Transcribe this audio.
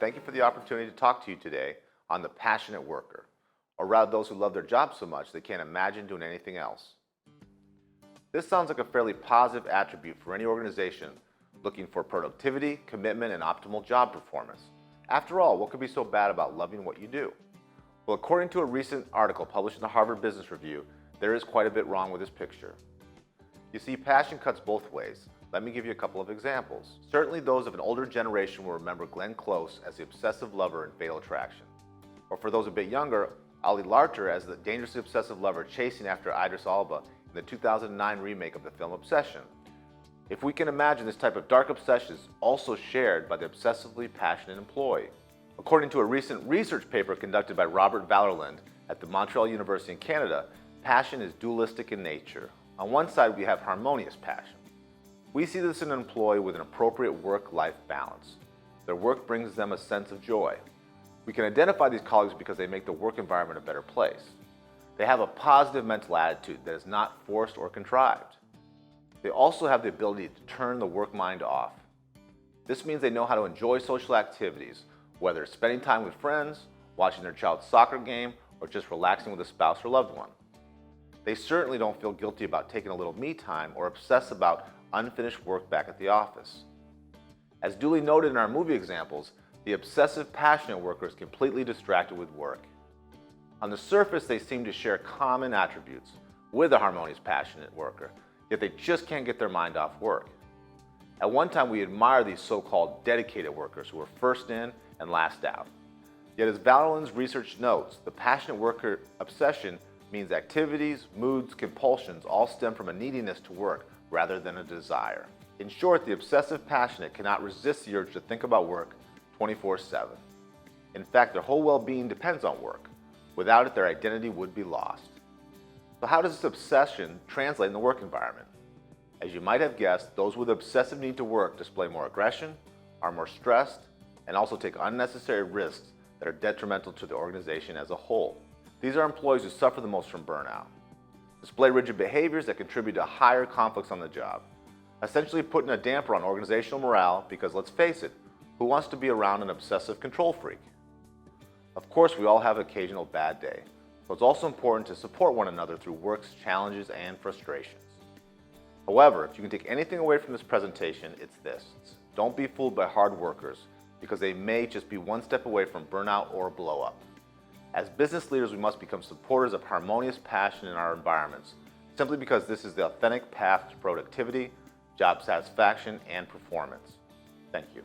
thank you for the opportunity to talk to you today on the passionate worker, or rather those who love their job so much they can't imagine doing anything else. This sounds like a fairly positive attribute for any organization looking for productivity, commitment, and optimal job performance. After all, what could be so bad about loving what you do? Well, according to a recent article published in the Harvard Business Review, there is quite a bit wrong with this picture. You see, passion cuts both ways. Let me give you a couple of examples. Certainly those of an older generation will remember Glenn Close as the obsessive lover in Fatal Attraction. Or for those a bit younger, Ali Larter as the dangerously obsessive lover chasing after Idris Elba in the 2009 remake of the film Obsession. If we can imagine, this type of dark obsession is also shared by the obsessively passionate employee. According to a recent research paper conducted by Robert Vallerland at the Montreal University in Canada, passion is dualistic in nature. On one side, we have harmonious passion. We see this in an employee with an appropriate work-life balance. Their work brings them a sense of joy. We can identify these colleagues because they make the work environment a better place. They have a positive mental attitude that is not forced or contrived. They also have the ability to turn the work mind off. This means they know how to enjoy social activities, whether it's spending time with friends, watching their child's soccer game, or just relaxing with a spouse or loved one. They certainly don't feel guilty about taking a little me time or obsess about unfinished work back at the office. As duly noted in our movie examples, the obsessive passionate worker is completely distracted with work. On the surface, they seem to share common attributes with a harmonious passionate worker, yet they just can't get their mind off work. At one time, we admire these so-called dedicated workers who are first in and last out. Yet as Vallerland's research notes, the passionate worker obsession means activities, moods, compulsions all stem from a neediness to work rather than a desire. In short, the obsessive passionate cannot resist the urge to think about work 24/7. In fact, their whole well-being depends on work. Without it, their identity would be lost. So how does this obsession translate in the work environment? As you might have guessed, those with obsessive need to work display more aggression, are more stressed, and also take unnecessary risks that are detrimental to the organization as a whole. These are employees who suffer the most from burnout, display rigid behaviors that contribute to higher conflicts on the job, essentially putting a damper on organizational morale because, let's face it, who wants to be around an obsessive control freak? Of course, we all have an occasional bad day, so it's also important to support one another through work's challenges and frustrations. However, if you can take anything away from this presentation, it's this. Don't be fooled by hard workers, because they may just be one step away from burnout or blow up. As business leaders, we must become supporters of harmonious passion in our environments, simply because this is the authentic path to productivity, job satisfaction, and performance. Thank you.